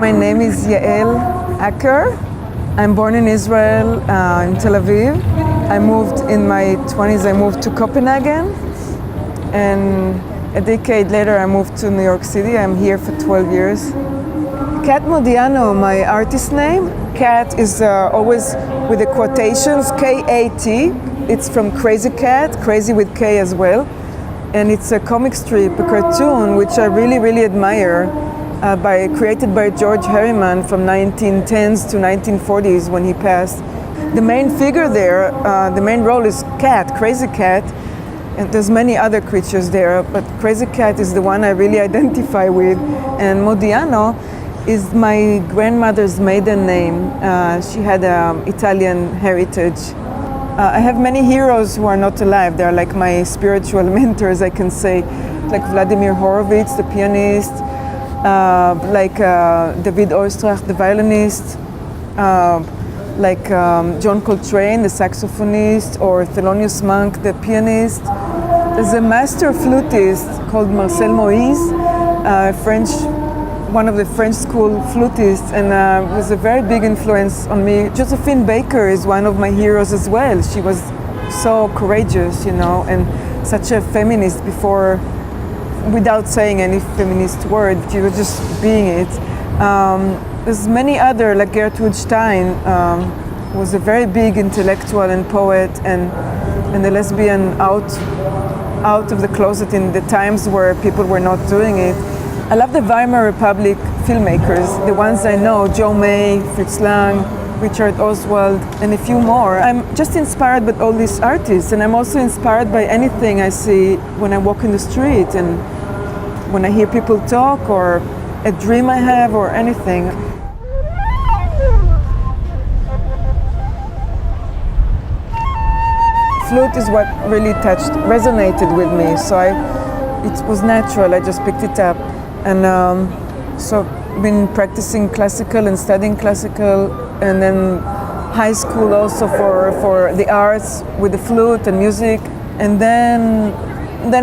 My name is Yael Acker. I'm born in Israel, in Tel Aviv. I moved in my 20s, I moved to Copenhagen. And a decade later, I moved to New York City. I'm here for 12 years. Kat Modiano, my artist name. Kat is always with the quotations, K-A-T. It's from Crazy Cat, crazy with K as well. And it's a comic strip, a cartoon, which I really, really admire, created by George Herriman from 1910s to 1940s when he passed. The main figure there, the main role is Cat, Crazy Cat. And there's many other creatures there, but Crazy Cat is the one I really identify with. And Modiano is my grandmother's maiden name. She had Italian heritage. I have many heroes who are not alive. They're like my spiritual mentors, I can say. Like Vladimir Horowitz, the pianist, like David Oistrakh, the violinist, like John Coltrane, the saxophonist, or Thelonious Monk, the pianist. There's a master flutist called Marcel Moïse, one of the French school flutists, and was a very big influence on me. Josephine Baker is one of my heroes as well. She was so courageous, you know, and such a feminist without saying any feminist word. She was just being it. There's many other, like Gertrude Stein, was a very big intellectual and poet, and a lesbian out of the closet in the times where people were not doing it. I love the Weimar Republic filmmakers, the ones I know, Joe May, Fritz Lang, Richard Oswald, and a few more. I'm just inspired by all these artists, and I'm also inspired by anything I see when I walk in the street and when I hear people talk, or a dream I have, or anything. Flute is what really resonated with me, so it was natural, I just picked it up. And so I've been practicing classical and studying classical, and then high school also for the arts with the flute and music. And then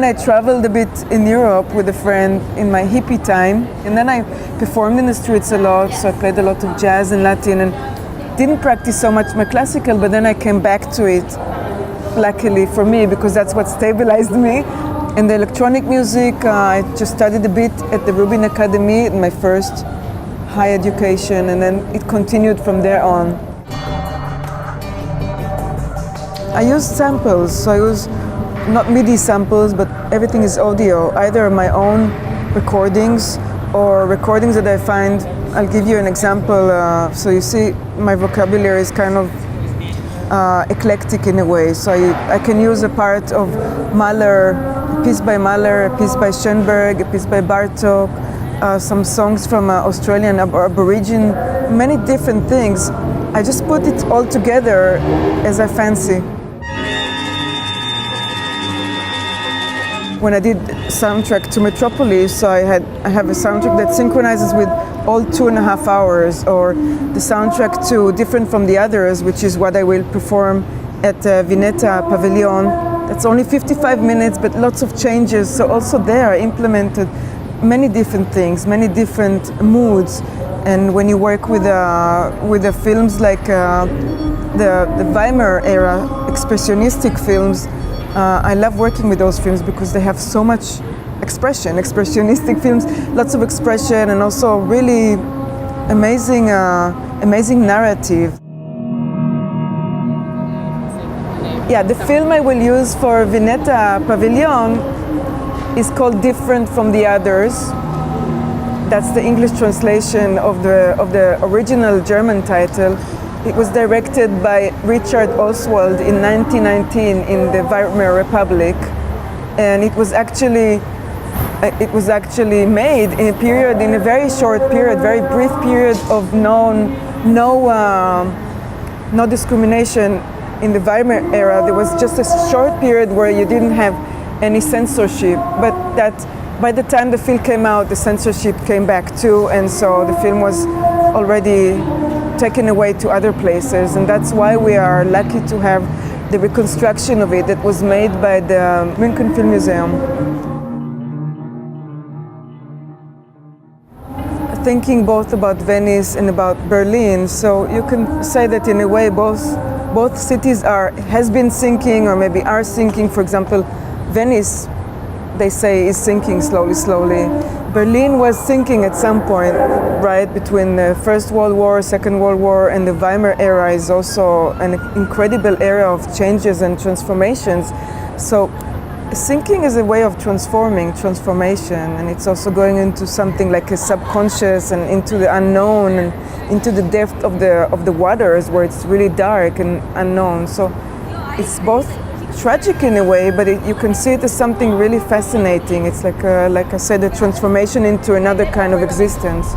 I traveled a bit in Europe with a friend in my hippie time, and then I performed in the streets a lot, so I played a lot of jazz and Latin, and didn't practice so much my classical, but then I came back to it, luckily for me, because that's what stabilized me. And the electronic music, I just studied a bit at the Rubin Academy in my first high education, and then it continued from there on. I use samples, so I use not MIDI samples, but everything is audio, either my own recordings or recordings that I find. I'll give you an example. So you see my vocabulary is kind of eclectic in a way. So I can use a part of Mahler, a piece by Mahler, a piece by Schoenberg, a piece by Bartok, some songs from Australian Aborigine, many different things. I just put it all together as I fancy. When I did soundtrack to Metropolis, so I have a soundtrack that synchronizes with all 2.5 hours, or the soundtrack to Different from the Others, which is what I will perform at Vineta Pavilion. That's only 55 minutes, but lots of changes. So also there I implemented many different things, many different moods. And when you work with the films like the Weimar era expressionistic films, I love working with those films because they have so much expression. Expressionistic films, lots of expression, and also really amazing narrative. Yeah, the film I will use for Vineta Pavilion is called Different from the Others. That's the English translation of the original German title. It was directed by Richard Oswald in 1919 in the Weimar Republic, and it was actually made in a very short period, very brief period of no discrimination in the Weimar era. There was just a short period where you didn't have any censorship, but that by the time the film came out, the censorship came back too, and so the film was already taken away to other places, and that's why we are lucky to have the reconstruction of it that was made by the München Film Museum. thinking both about Venice and about Berlin. So you can say that in a way both cities has been sinking or maybe are sinking. For example, Venice, they say, is sinking slowly. Berlin was sinking at some point, right, between the First World War, Second World War, and the Weimar era is also an incredible era of changes and transformations. So sinking is a way of transformation, and it's also going into something like a subconscious and into the unknown and into the depth of the waters where it's really dark and unknown. So it's both tragic in a way, but you can see it as something really fascinating. It's like I said, a transformation into another kind of existence.